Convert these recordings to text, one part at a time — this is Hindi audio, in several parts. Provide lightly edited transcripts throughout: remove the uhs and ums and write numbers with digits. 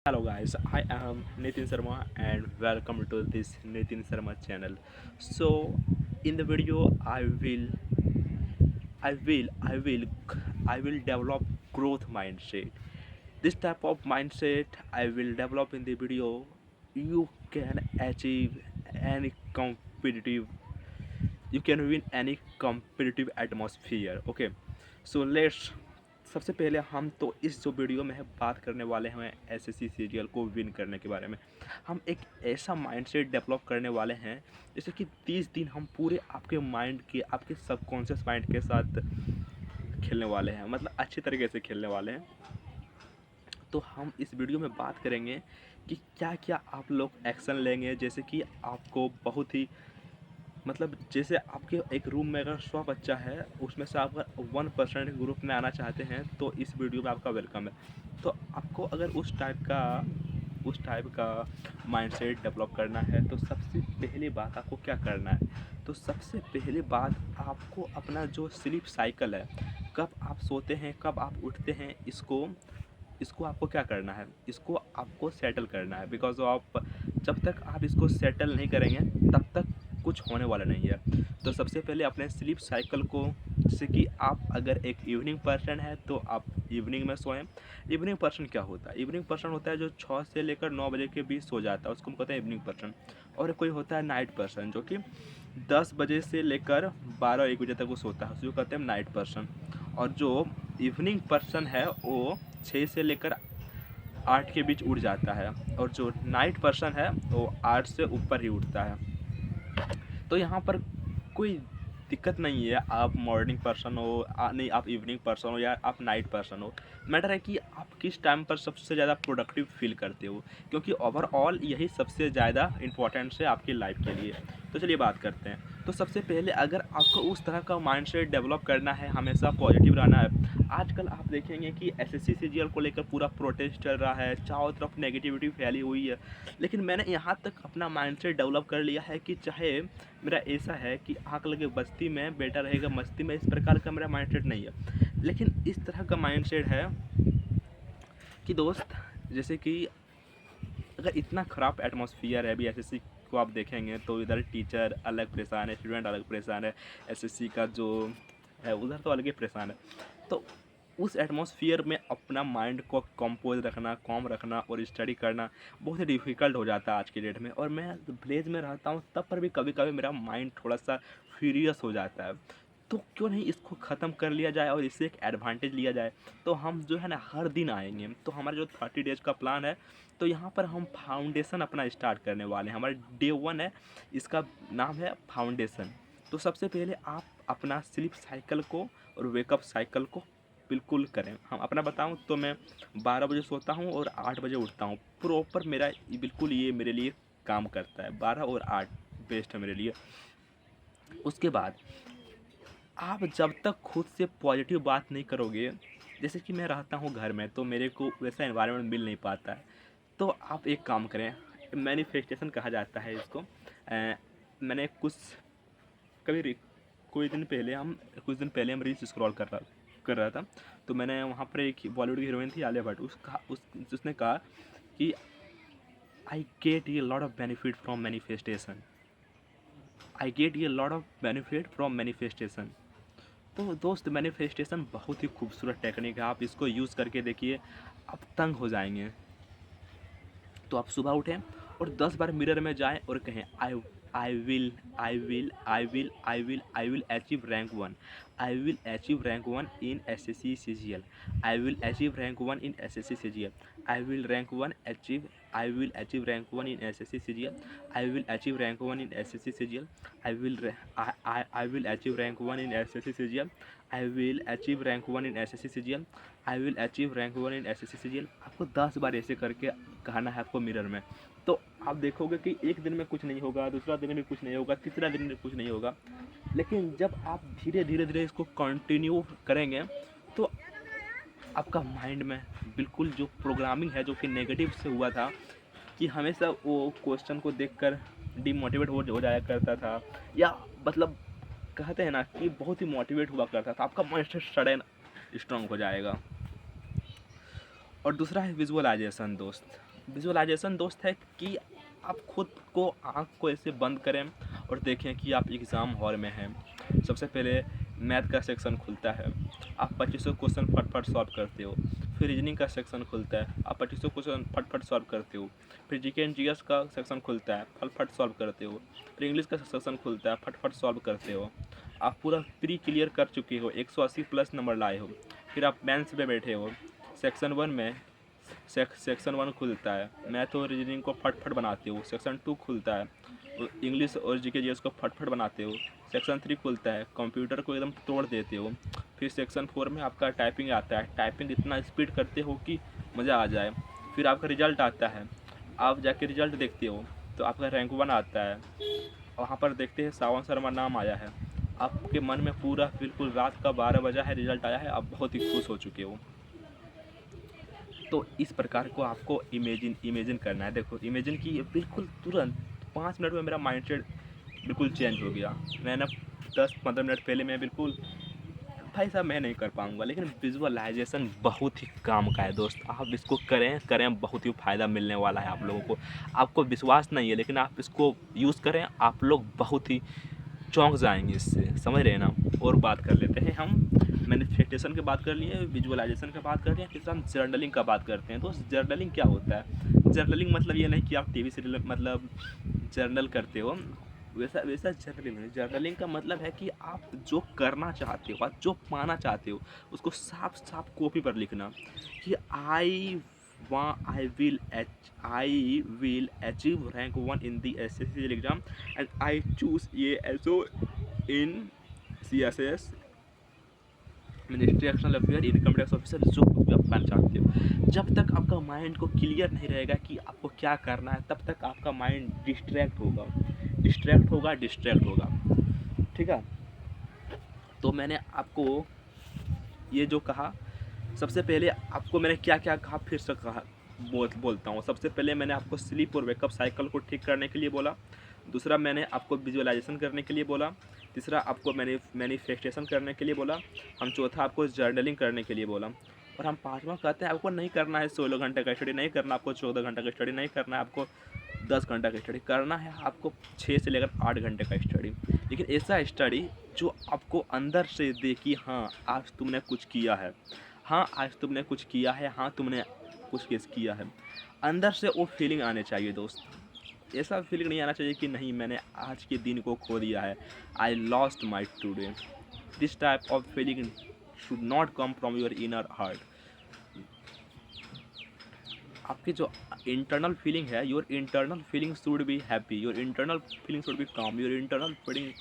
Hello guys, I am Nitin Sharma and welcome to this Nitin Sharma channel. So in the video I will I will I will develop growth mindset. This type of mindset I will develop in the video. You can achieve any competitive you can win any competitive atmosphere. Okay, so let's सबसे पहले हम तो इस जो वीडियो में है बात करने वाले हैं एसएससी सीजीएल को विन करने के बारे में। हम एक ऐसा माइंडसेट डेवलप करने वाले हैं जैसे कि 30 दिन हम पूरे आपके माइंड के आपके सबकॉन्शियस माइंड के साथ खेलने वाले हैं, मतलब अच्छी तरीके से खेलने वाले हैं। तो हम इस वीडियो में बात करेंगे कि क्या क्या आप लोग एक्शन लेंगे, जैसे कि आपको बहुत ही मतलब जैसे आपके एक रूम में अगर 100 बच्चा है, उसमें से आप अगर 1% ग्रुप में आना चाहते हैं तो इस वीडियो में आपका वेलकम है। तो आपको अगर उस टाइप का माइंडसेट डेवलप करना है तो सबसे पहली बात आपको क्या करना है, तो सबसे पहली बात आपको अपना जो स्लीप साइकिल है, कब आप सोते हैं कब आप उठते हैं, इसको आपको क्या करना है, इसको आपको सेटल करना है। बिकॉज आप जब तक आप इसको सेटल नहीं करेंगे तब तक कुछ होने वाला नहीं है। तो सबसे पहले अपने स्लीप साइकिल को, जैसे कि आप अगर एक इवनिंग पर्सन है तो आप इवनिंग में सोएं। इवनिंग पर्सन क्या होता है? इवनिंग पर्सन होता है जो 6 से लेकर 9 बजे के बीच सो जाता है, उसको हम कहते हैं इवनिंग पर्सन। और कोई होता है नाइट पर्सन जो कि 10 बजे से लेकर 12-1 बजे तक वो सोता है, उसको कहते हैं नाइट पर्सन। और जो इवनिंग पर्सन है वो 6 से लेकर 8 के बीच उठ जाता है, और जो नाइट पर्सन है वो 8 से ऊपर ही उठता है। तो यहाँ पर कोई दिक्कत नहीं है, आप मॉर्निंग पर्सन हो नहीं आप इवनिंग पर्सन हो या आप नाइट पर्सन हो। मैटर है कि आप किस टाइम पर सबसे ज़्यादा प्रोडक्टिव फील करते हो, क्योंकि ओवरऑल यही सबसे ज़्यादा इंपॉर्टेंट है आपकी लाइफ के लिए। तो चलिए बात करते हैं। तो सबसे पहले अगर आपको उस तरह का माइंडसेट डेवलप करना है, हमेशा पॉजिटिव रहना है। आजकल आप देखेंगे कि एसएससी सीजीएल को लेकर पूरा प्रोटेस्ट चल रहा है, चारों तरफ नेगेटिविटी फैली हुई है। लेकिन मैंने यहाँ तक अपना माइंडसेट डेवलप कर लिया है कि चाहे मेरा ऐसा है कि आँख लगे बस्ती में बेटा रहेगा मस्ती में, इस प्रकार का मेरा माइंडसेट नहीं है। लेकिन इस तरह का माइंडसेट है कि दोस्त, जैसे कि अगर इतना ख़राब एटमॉस्फेयर है अभी एसएससी को आप देखेंगे तो इधर टीचर अलग परेशान है, स्टूडेंट अलग परेशान है, एसएससी का जो है उधर तो अलग ही परेशान है। तो उस एटमॉस्फेयर में अपना माइंड को कंपोज रखना, कॉम रखना और स्टडी करना बहुत ही डिफ़िकल्ट हो जाता है आज की डेट में। और मैं विलेज में रहता हूँ तब पर भी कभी कभी मेरा माइंड थोड़ा सा फ्यूरियस हो जाता है। तो क्यों नहीं इसको ख़त्म कर लिया जाए और इससे एक एडवांटेज लिया जाए। तो हम जो है ना हर दिन आएंगे, तो हमारा जो 30 डेज़ का प्लान है, तो यहाँ पर हम फाउंडेशन अपना स्टार्ट करने वाले हैं। हमारा डे 1 है, इसका नाम है फाउंडेशन। तो सबसे पहले आप अपना स्लीप साइकिल को और वेकअप साइकिल को बिल्कुल करें। हम अपना बताऊं तो मैं 12 बजे सोता हूं और 8 बजे उठता हूं, प्रॉपर मेरा बिल्कुल ये मेरे लिए काम करता है। 12 और 8 बेस्ट है मेरे लिए। उसके बाद आप जब तक खुद से पॉजिटिव बात नहीं करोगे, जैसे कि मैं रहता हूँ घर में तो मेरे को वैसा एनवायरनमेंट मिल नहीं पाता है। तो आप एक काम करें, मैनिफेस्टेशन कहा जाता है इसको। मैंने कभी रि- कुछ दिन पहले हम रील्स स्क्रॉल कर रहा था। तो मैंने वहाँ पर एक बॉलीवुड की हीरोइन थी आलिया भट्ट, उसने कहा कि आई गेट ये lot of benefit from manifestation, I get ये lot of benefit from manifestation. तो दोस्त, मैनिफेस्टेशन बहुत ही खूबसूरत टेक्निक है, आप इसको यूज़ करके देखिए, आप तंग हो जाएंगे। तो आप सुबह उठें और 10 बार मिरर में जाएं और कहें I will achieve rank 1, I will achieve rank 1 in SSC CGL, I will achieve rank 1 in SSC CGL, I will rank 1 achieve, I will achieve rank 1 in SSC CGL, I will achieve rank 1 in SSC CGL, I will achieve rank 1 in SSC CGL, I will achieve rank 1 in SSC CGL, I will achieve rank 1 in SSC CGL. आपको 10 बार ऐसे करके कहना है आपको मिरर में। तो आप देखोगे कि एक दिन में कुछ नहीं होगा, दूसरा दिन में कुछ नहीं होगा, तीसरा दिन में कुछ नहीं होगा। लेकिन जब आप धीरे धीरे इसको कंटिन्यू करेंगे तो आपका माइंड में बिल्कुल जो प्रोग्रामिंग है जो कि नेगेटिव से हुआ था, कि हमेशा वो क्वेश्चन को देखकर डिमोटिवेट हो जाया करता था, या मतलब कहते हैं ना कि बहुत ही मोटिवेट हुआ करता था, आपका माइंड सडन स्ट्रांग हो जाएगा। और दूसरा है विजुअलाइजेशन दोस्त। विजुअलाइजेशन दोस्त है कि आप खुद को आँख को ऐसे बंद करें और देखें कि आप एग्ज़ाम हॉल में हैं। सबसे पहले मैथ का सेक्शन खुलता है, आप 2500 क्वेश्चन फट-फट सॉल्व करते हो। फिर रीजनिंग का सेक्शन खुलता है, आप 2500 क्वेश्चन फट-फट सॉल्व करते हो। फिर जीके एंड जीएस का सेक्शन खुलता है, फट-फट सॉल्व करते हो। फिर इंग्लिश का सेक्शन खुलता है, फट-फट सॉल्व करते हो। आप पूरा प्री क्लियर कर चुके हो, 180 प्लस नंबर लाए हो। फिर आप मेंस पे बैठे हो, सेक्शन 1 में सेक्शन 1 खुलता है, मैथ और रीजनिंग को फट-फट बनाते हो। सेक्शन 2 खुलता है, इंग्लिश और जीके जीएस को फट-फट बनाते हो। सेक्शन 3 खुलता है, कंप्यूटर को एकदम तोड़ देते हो। फिर सेक्शन 4 में आपका टाइपिंग आता है, टाइपिंग इतना स्पीड करते हो कि मज़ा आ जाए। फिर आपका रिजल्ट आता है, आप जाके रिजल्ट देखते हो तो आपका रैंक 1 आता है। वहाँ पर देखते हैं सावन शर्मा नाम आया है, आपके मन में पूरा बिल्कुल रात का 12 बजा है, रिजल्ट आया है, आप बहुत ही खुश हो चुके हो। तो इस प्रकार को आपको इमेजिन करना है। देखो इमेजिन की बिल्कुल तुरंत 5 मिनट में मेरा माइंडसेट बिल्कुल चेंज हो गया। मैंने 10-15 मिनट पहले मैं बिल्कुल भाई साहब मैं नहीं कर पाऊँगा, लेकिन विजुअलाइजेशन बहुत ही काम का है दोस्त। आप इसको करें बहुत ही फ़ायदा मिलने वाला है आप लोगों को। आपको विश्वास नहीं है लेकिन आप इसको यूज़ करें, आप लोग बहुत ही चौंक जाएंगे इससे, समझ रहे हैं ना। और बात कर लेते हैं हम, मैनिफेस्टेशन की बात कर लिए, विजुअलाइजेशन की बात कर लिए, फिर हम जर्नलिंग का बात करते हैं। तो जर्नलिंग क्या होता है? जर्नलिंग मतलब ये नहीं कि आप टीवी सीरियल मतलब जर्नल करते हो, वैसा वैसा जर्नलिंग नहीं। जर्नलिंग का मतलब है कि आप जो करना चाहते हो, आप जो पाना चाहते हो, उसको साफ साफ कॉपी पर लिखना कि I will achieve rank 1 in the SSC exam and I choose ASO in CSS ministry external affair income tax officer, जो कुछ भी आप करना चाहते हो। जब तक आपका माइंड को क्लियर नहीं रहेगा कि आपको क्या करना है, तब तक आपका माइंड डिस्ट्रैक्ट होगा। ठीक है, तो मैंने आपको ये जो कहा, सबसे पहले आपको मैंने क्या क्या कहा फिर से कहा बोलता हूँ। सबसे पहले मैंने आपको स्लीप और वेकअप साइकिल को ठीक करने के लिए बोला। दूसरा मैंने आपको विजुअलाइजेशन करने के लिए बोला। तीसरा आपको मैनिफेस्टेशन करने के लिए बोला। हम चौथा आपको जर्नलिंग करने के लिए बोला। और हम पाँचवा कहते हैं आपको नहीं करना है 16 घंटे का स्टडी, नहीं करना आपको 14 घंटे का स्टडी, नहीं करना है आपको 10 घंटे का स्टडी, करना है आपको 6 से लेकर 8 घंटे का स्टडी। लेकिन ऐसा स्टडी जो आपको अंदर से दे कि हाँ आज तुमने कुछ किया है, हाँ आज तुमने कुछ किया है, हाँ तुमने कुछ केस किया है। अंदर से वो फीलिंग आने चाहिए दोस्त। ऐसा फीलिंग नहीं आना चाहिए कि नहीं मैंने आज के दिन को खो दिया है, I lost my today. This type of feeling should not come from your inner heart. आपकी जो इंटरनल फीलिंग है, your internal feeling should be happy, your internal feeling should be calm, your internal feeling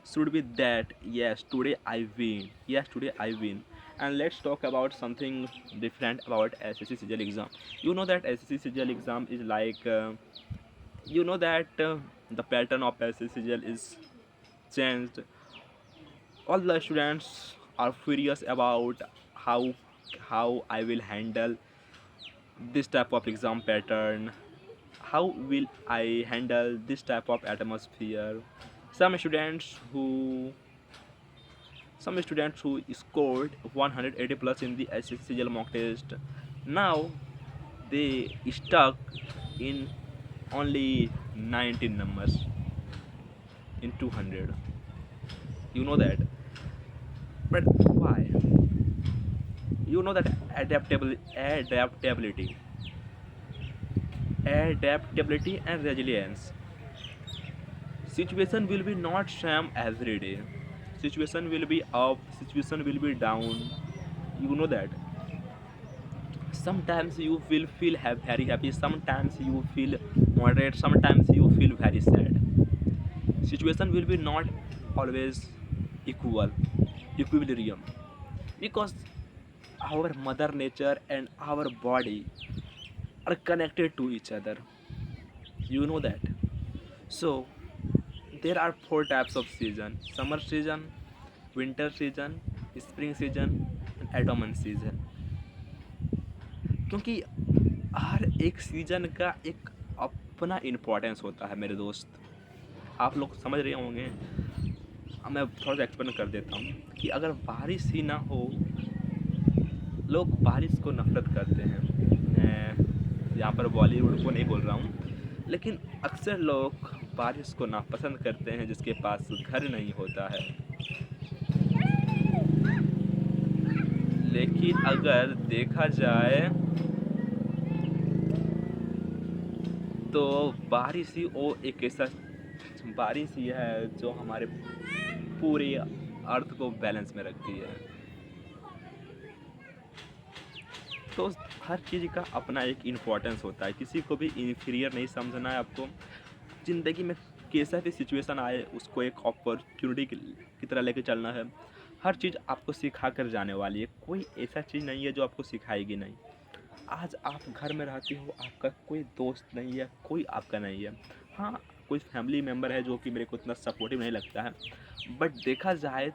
should be that yes today I win. And let's talk about something different about SSC CGL exam. You know that SSC CGL exam is like you know that the pattern of SSC CGL is changed. All the students are furious about how I will handle this type of exam pattern, how will I handle this type of atmosphere. some students who some students who scored 180 plus in the SSCL mock test, now they stuck in only 19 numbers in 200. You know that, but why? You know that adaptability and resilience. Situation will be not same every day. Situation will be up, situation will be down. You know that. Sometimes you will feel very happy, sometimes you feel moderate, sometimes you feel very sad. Situation will be not always equilibrium, because our mother nature and our body are connected to each other. You know that. So there are 4 types of season: summer season, winter season, spring season and autumn season. क्योंकि हर एक सीज़न का एक अपना इम्पोर्टेंस होता है मेरे दोस्त, आप लोग समझ रहे होंगे। मैं थोड़ा सा एक्सप्लेन कर देता हूँ कि अगर बारिश ही ना हो, लोग बारिश को नफ़रत करते हैं, यहाँ पर बॉलीवुड को नहीं बोल रहा हूँ, लेकिन अक्सर लोग बारिश को नापसंद करते हैं जिसके पास घर नहीं होता है। लेकिन अगर देखा जाए तो बारिश ही वो एक ऐसा बारिश ही है जो हमारे पूरे अर्थ को बैलेंस में रखती है। तो हर चीज़ का अपना एक इम्पोर्टेंस होता है, किसी को भी इन्फीरियर नहीं समझना है आपको। ज़िंदगी में कैसा भी सिचुएशन आए उसको एक अपॉर्चुनिटी की तरह लेके चलना है। हर चीज़ आपको सिखा कर जाने वाली है, कोई ऐसा चीज़ नहीं है जो आपको सिखाएगी नहीं। आज आप घर में रहते हो, आपका कोई दोस्त नहीं है, कोई आपका नहीं है। हाँ, कोई फैमिली मेम्बर है जो कि मेरे को इतना सपोर्टिव नहीं लगता है, बट देखा जाए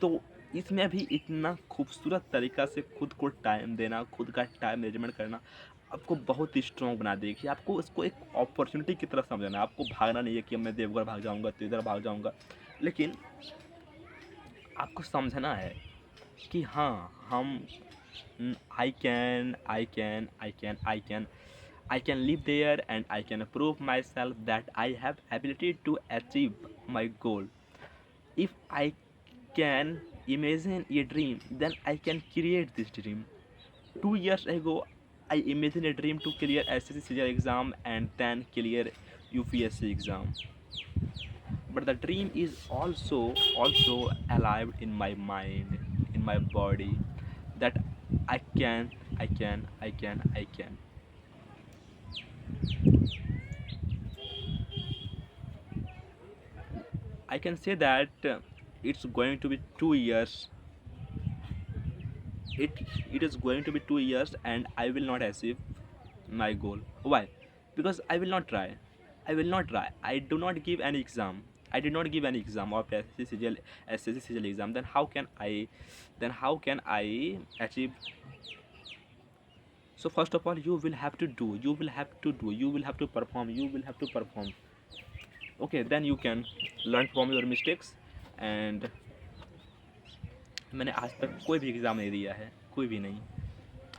तो इसमें भी इतना खूबसूरत तरीक़ा से खुद को टाइम देना, खुद का टाइम मैनेजमेंट करना आपको बहुत ही स्ट्रॉन्ग बना देगी। आपको उसको एक अपॉर्चुनिटी की तरह समझना है, आपको भागना नहीं है कि मैं देवघर भाग जाऊँगा तो इधर भाग जाऊँगा। लेकिन आपको समझना है कि हाँ, हम I can live there and I can prove myself that I have ability to achieve my goal. If I can imagine a dream, then I can create this dream. 2 years ago, I imagined a dream to clear SSC exam and then clear UPSC exam. But the dream is also alive in my mind, in my body, that I can. I can say that it's going to be 2 years. It it is going to be 2 years, and I will not achieve my goal. Why? Because I will not try. I will not try. I do not give any exam. I did not give any exam of SSC exam. Then how can I achieve? So first of all, you will have to do. You will have to do. You will have to perform. You will have to perform. Okay, then you can learn from your mistakes. And मैंने आज तक कोई भी एग्ज़ाम नहीं दिया है, कोई भी नहीं।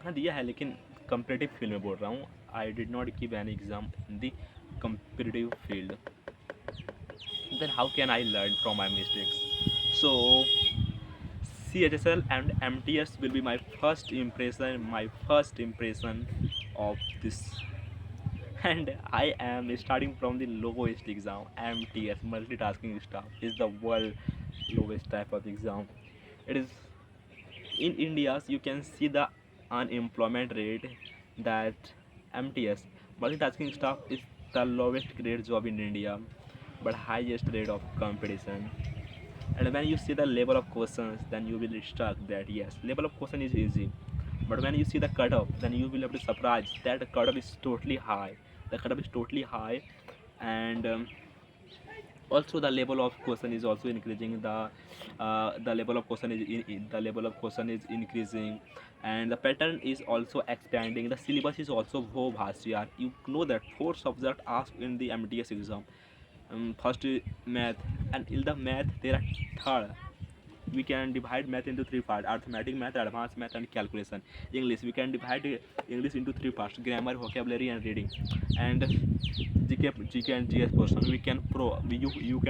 हाँ, दिया है लेकिन कॉम्पिटिटिव फील्ड में बोल रहा हूँ। I did not give any exam in the competitive field. Then how can I learn from my mistakes? So CHSL and MTS will be my first impression of this. And I am starting from the lowest exam. MTS, multitasking staff, is the world lowest type of exam. It is in India. You can see the unemployment rate, that MTS, multitasking staff, is the lowest grade job in India, but highest rate of competition. And when you see the level of questions, then you will be struck that yes, level of question is easy. But when you see the cutoff, then you will be surprised that the cutoff is totally high. The cutoff is totally high, and also the level of question is also increasing. The level of question is increasing, and the pattern is also expanding. The syllabus is also vast. You know that 4 subjects asked in the MTS exam. First math, and in the math there are third. We can divide math into 3 parts: arithmetic math, advanced math, and calculation. English, we can divide English into 3 parts: grammar, vocabulary, and reading. And GK and GS portion, you can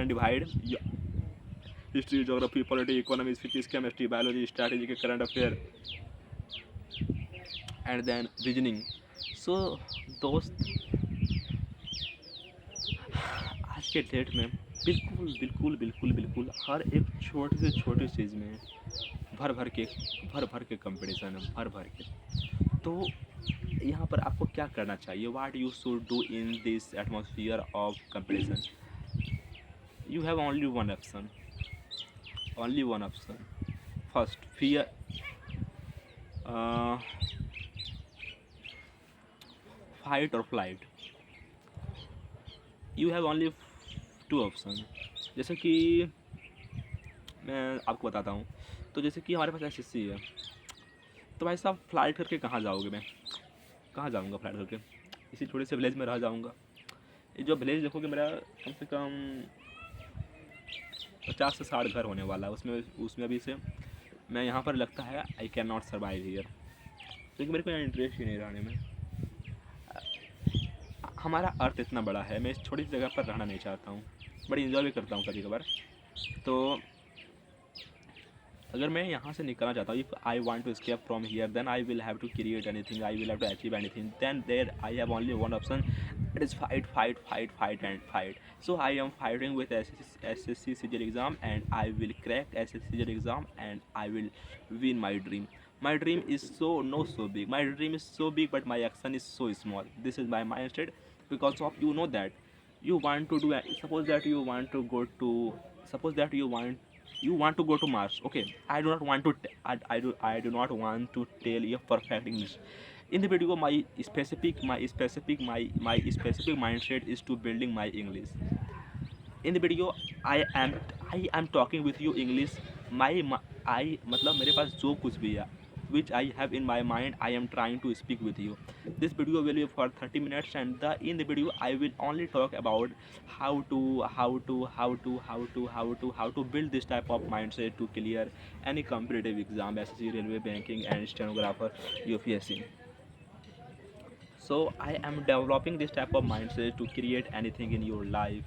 divide history, geography, politics, economics, physics, chemistry, biology, strategy, current affair, and then reasoning. So दोस्त, आज के डेट में बिल्कुल हर एक छोटी से छोटी चीज़ में भर भर के कंपटीशन है, भर के। तो यहाँ पर आपको क्या करना चाहिए? What you should do in this atmosphere of competition? You have only one option, first fear, fight और flight. You have only 2 option. जैसे कि मैं आपको बताता हूँ, तो जैसे कि हमारे पास SSC है, तो भाई साहब फ्लाइट करके कहाँ जाओगे? मैं कहाँ जाऊँगा फ्लाइट करके? इसी छोटे से विलेज में रह जाऊँगा। ये जो विलेज देखोगे मेरा कम से कम 50 से 60 घर होने वाला है। उसमें अभी से मैं यहाँ पर लगता है I can not survive here, क्योंकि मेरे को यहाँ इंटरेस्ट ही नहीं रहने में। हमारा अर्थ इतना बड़ा है, मैं इस छोटी सी जगह पर रहना नहीं चाहता हूँ, बड़ी इन्जॉय भी करता हूँ कभी कभार। तो अगर मैं यहाँ से निकलना चाहता हूँ, if I want to escape from here, then I will have to create anything, I will have to achieve anything, then there I have only one option, it is fight fight fight fight and fight. So I am fighting with SSC CGL exam, and I will crack SSC CGL exam, and I will win my dream. My dream is so big. My dream is so big, but my action is so small. This is my mindset, because of that you want to do. Suppose that you want to go to. Suppose that you want to go to Mars. Okay, I do not want to. I do not want to tell you perfect English. In the video, my specific mindset is to building my English. In the video, I am I am talking with you English. I मतलब मेरे पास जो कुछ भी है, which I have in my mind, I am trying to speak with you. This video will be for 30 minutes, and in the video I will only talk about how to build this type of mindset to clear any competitive exam, SSC, railway, banking, and stenographer, UPSC. So I am developing this type of mindset to create anything in your life,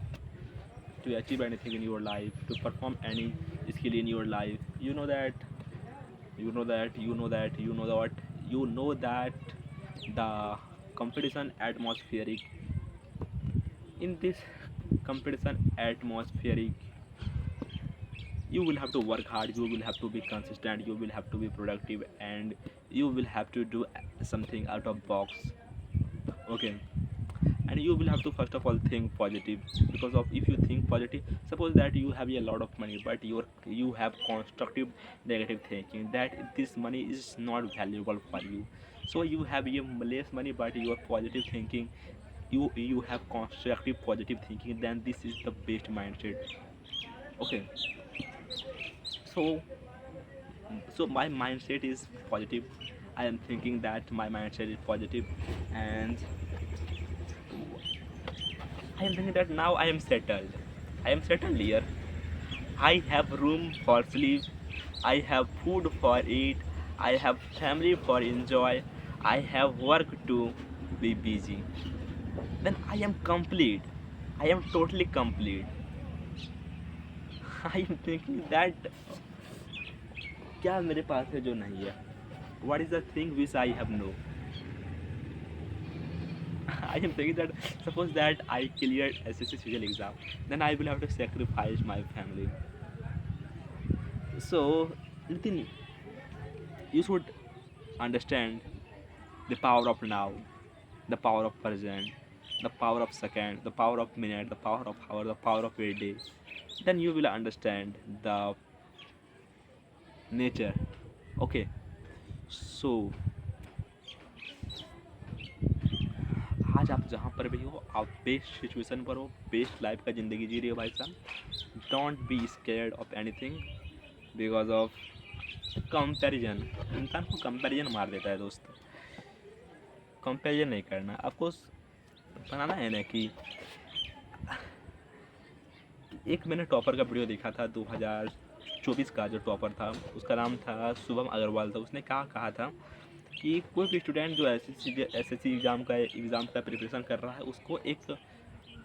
to achieve anything in your life, to perform any skill in your life. You know that the competition atmospheric, in this competition atmospheric, you will have to work hard, you will have to be consistent, you will have to be productive, and you will have to do something out of box. Okay, and you will have to first of all think positive, because of if you think positive, suppose that you have a lot of money, but you have constructive negative thinking that this money is not valuable for you. So you have a less money, but you are positive thinking, you have constructive positive thinking, then this is the best mindset. Okay, so my mindset is positive. I am thinking that my mindset is positive, and I am thinking that now I am settled. I am settled here. I have room for sleep. I have food for eat. I have family for enjoy. I have work to be busy. Then I am complete. I am totally complete. I am thinking that क्या मेरे पास है जो नहीं है? What is the thing which I have no? I am thinking that suppose that I cleared SSC CGL exam, then I will have to sacrifice my family. So, Nitin, you should understand the power of now, the power of present, the power of second, the power of minute, the power of hour, the power of a day. Then you will understand the nature. Okay, so आज आप जहाँ पर भी हो, आप बेस्ट सिचुएशन पर हो, बेस्ट लाइफ का ज़िंदगी जी रही हो भाई साहब. Don't be scared of anything because of comparison. इंसान को कंपैरिजन मार देता है दोस्त. कंपैरिजन नहीं करना आपको. बनाना है ना कि एक मैंने टॉपर का वीडियो देखा था 2024 का. जो टॉपर था उसका नाम था शुभम अग्रवाल था. उसने कहा था कि कोई भी स्टूडेंट जो SSC एग्ज़ाम का प्रिपरेशन कर रहा है, उसको एक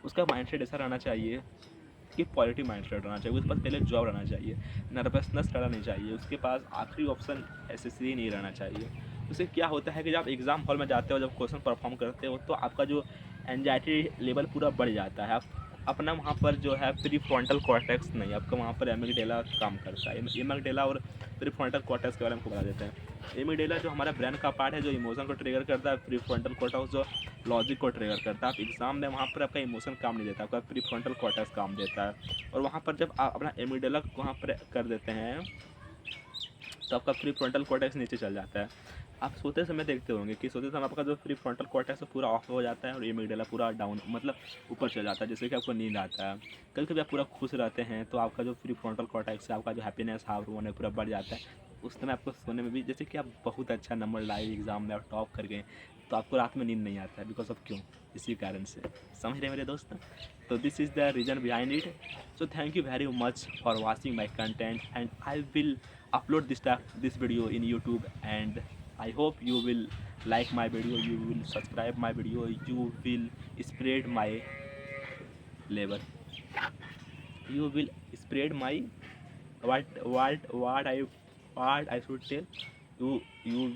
उसका माइंडसेट ऐसा रहना चाहिए कि पॉजिटिव माइंडसेट रहना चाहिए. उसके पास पहले जॉब रहना चाहिए, नर्वसनेस रहना नहीं चाहिए. उसके पास आखिरी ऑप्शन SSC ही नहीं रहना चाहिए. उससे क्या होता है कि जब एग्ज़ाम हॉल में जाते हो, जब क्वेश्चन परफॉर्म करते हो, तो आपका जो एंजाइटी लेवल पूरा बढ़ जाता है. आप अपना वहाँ पर जो है प्रीफ्रंटल कॉर्टेक्स नहीं, आपका वहाँ पर एमिगडाला काम करता है. एमिगडाला और प्रीफ्रंटल कॉर्टेक्स के बारे में आपको बता देते हैं. एमिगडाला जो हमारा ब्रेन का पार्ट है, जो इमोशन को ट्रिगर करता है. प्रीफ्रंटल कॉर्टेक्स जो लॉजिक को ट्रिगर करता है. आप एग्जाम में वहाँ पर आपका इमोशन काम नहीं देता, आपका प्रीफ्रंटल कॉर्टेक्स काम देता है. और वहाँ पर जब आप अपना एमिगडाला वहाँ पर कर देते हैं, तो आपका प्रीफ्रंटल कॉर्टेक्स नीचे चल जाता है. आप सोते समय देखते होंगे कि सोते समय आपका जो प्रीफ्रंटल कॉर्टेक्स पूरा ऑफ हो जाता है और एमिगडाला पूरा डाउन, मतलब ऊपर चल जाता है, जैसे कि आपको नींद आता है. कभी कभी आप पूरा खुश रहते हैं, तो आपका जो प्रीफ्रंटल कॉर्टेक्स है, आपका जो हैप्पीनेस हार्मोन है, पूरा बढ़ जाता है. उस समय आपको सोने में भी, जैसे कि आप बहुत अच्छा नंबर लाए एग्ज़ाम में और टॉप कर गए, तो आपको रात में नींद नहीं आता है. बिकॉज ऑफ क्यों? इसी कारण से. समझ रहे मेरे दोस्त? तो this is the reason behind it. So thank you very much for watching my content, and I will upload this video in YouTube, and I hope you will like my video, you will subscribe my video, you will spread my labor, you will spread my what I should tell you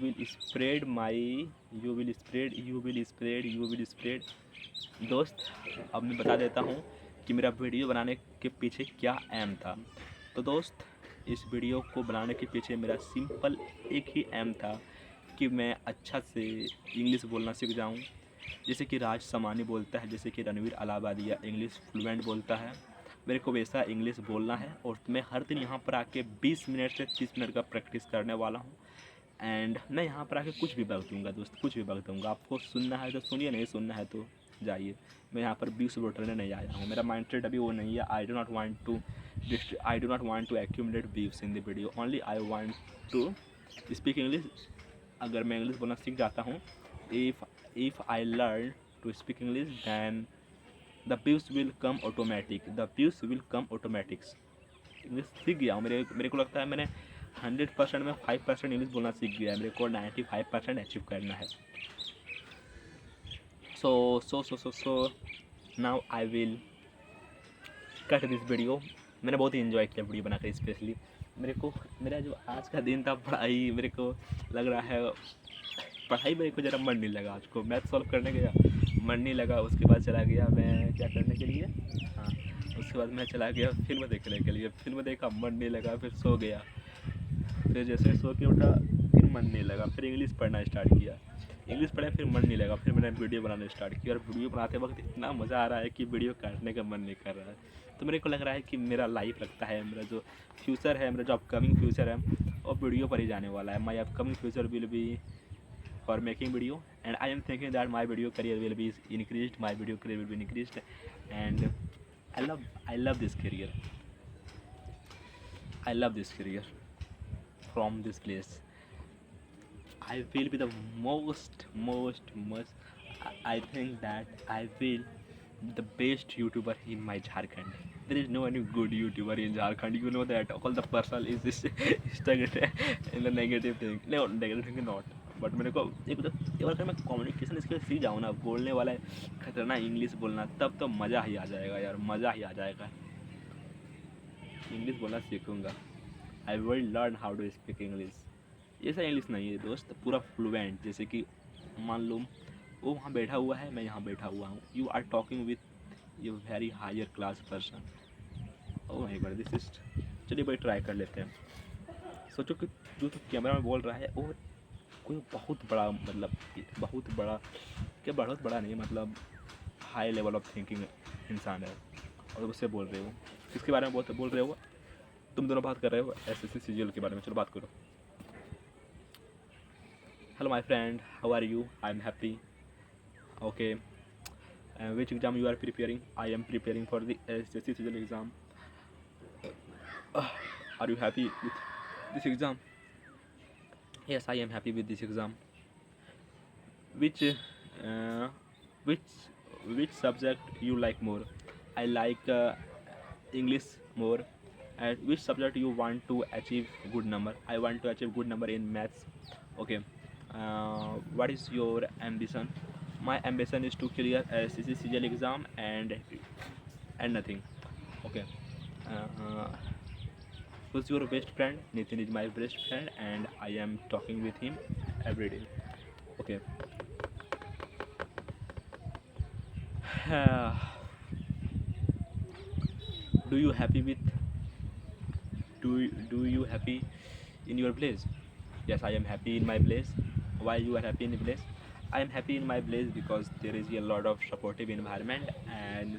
will spread my you will spread दोस्त। अब मैं बता देता हूँ कि मेरा वीडियो बनाने के पीछे क्या एम था। तो दोस्त, इस वीडियो को बनाने के पीछे मेरा सिंपल एक ही एम था कि मैं अच्छा से इंग्लिश बोलना सीख जाऊँ, जैसे कि राज समानी बोलता है, जैसे कि रणवीर अलाहाबादिया इंग्लिश फ्लुएंट बोलता है। मेरे को वैसा इंग्लिश बोलना है और मैं हर दिन यहाँ पर आके 20 मिनट से 30 मिनट का प्रैक्टिस करने वाला हूँ। एंड मैं यहाँ पर आके कुछ भी बक दूँगा दोस्त, कुछ भी बक दूँगा। आपको सुनना है तो सुनिए, नहीं सुनना है तो जाइए। मैं यहाँ पर व्यूज़ उठाने नहीं आया हूँ, मेरा माइंड सेट अभी वो नहीं है। I do not want to accumulate views in the video, only I want to speak English. अगर मैं इंग्लिश बोलना सीख जाता हूँ, if I learn to speak English then the views will come automatic, English सीख गया हूँ। मेरे को लगता है मैंने 100% में 5% इंग्लिश बोलना सीख गया है। मेरे को 95% अचीव करना है। So now I will cut this video. मैंने बहुत ही इन्जॉय किया वीडियो बनाकर। स्पेशली मेरा जो आज का दिन था, पढ़ाई मेरे को लग रहा है, पढ़ाई मेरे को ज़रा मन नहीं लगा। आज को मैथ सॉल्व करने गया, मन नहीं लगा। उसके बाद चला गया मैं क्या करने के लिए, हाँ, उसके बाद मैं चला गया फिल्म देखने के लिए। फिल्म देखा, मन नहीं लगा, फिर सो गया। फिर जैसे सो के उठा, फिर मन नहीं लगा, फिर इंग्लिश पढ़ना स्टार्ट किया। इंग्लिश पढ़ा, फिर मन नहीं लगा, फिर मैंने वीडियो बनाना स्टार्ट किया। और वीडियो बनाते वक्त इतना मज़ा आ रहा है कि वीडियो काटने का मन नहीं कर रहा है। तो मेरे को लग रहा है कि मेरा लाइफ लगता है, मेरा जो फ्यूचर है, मेरा जो अपकमिंग फ्यूचर है, वो वीडियो पर ही जाने वाला है। My upcoming future will be for making video, and I am thinking that my video career will be increased, and I love this career. From this place I will be the most I think that I will the best YouTuber in my Jharkhand. There is no any good YouTuber in Jharkhand. You know that all the person is stuck in the negative thing. No, negative thing not. But मेरे को एक बार अगर मैं कम्युनिकेशन स्किल सीख जाऊँ ना, बोलने वाला खतरनाक इंग्लिश बोलना, तब तो मज़ा ही आ जाएगा यार, मज़ा ही आ जाएगा। इंग्लिश बोलना सीखूँगा। I will learn how to speak English. ऐसा इंग्लिश नहीं है दोस्त, पूरा फ्लुएंट। जैसे कि मान लो वो वहाँ बैठा हुआ है, मैं यहाँ बैठा हुआ हूँ। You are talking with you very higher class person. Oh my god, this is. चलिए भाई ट्राई कर लेते हैं। सोचो कि जो तो कैमरा में बोल रहा है वो कोई बहुत बड़ा, मतलब बहुत बड़ा नहीं, मतलब हाई लेवल ऑफ थिंकिंग इंसान है, और उससे बोल रहे हो। किसके बारे में बोल रहे हो? तुम दोनों बात कर रहे हो एसएससी सीजीएल के बारे में। चलो बात करो। Hello my friend, how are you? I am happy. Okay, which exam you are preparing? I am preparing for the SSC CGL exam. Are you happy with this exam? Yes, I am happy with this exam. Which uh, which which subject you like more? I like English more. And which subject you want to achieve good number? I want to achieve good number in maths. Okay. What is your ambition? My ambition is to clear SSC CGL exam and nothing. Okay. Who's your best friend? Nitin is my best friend and I am talking with him every day. Okay. Do you happy with do you happy in your place? Yes, I am happy in my place. Why you are happy in the place? I am happy in my place because there is a lot of supportive environment and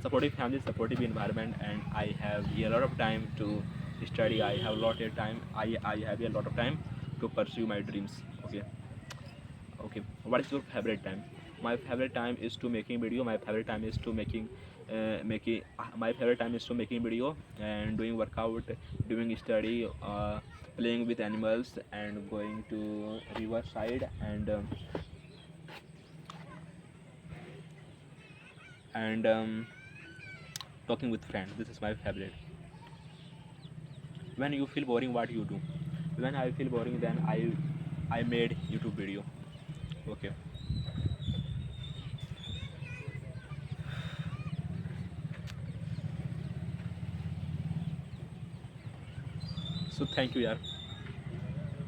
supportive family, supportive environment, and I have a lot of time to study. I have a lot of time. I have a lot of time to pursue my dreams. Okay. Okay. What is your favorite time? My favorite time is to making video. My favorite time is to my favorite time is to making video and doing workout, doing study, playing with animals, and going to riverside and talking with friends. This is my favorite. When you feel boring, what you do? When I feel boring, then I made YouTube video. Okay. So thank you यार।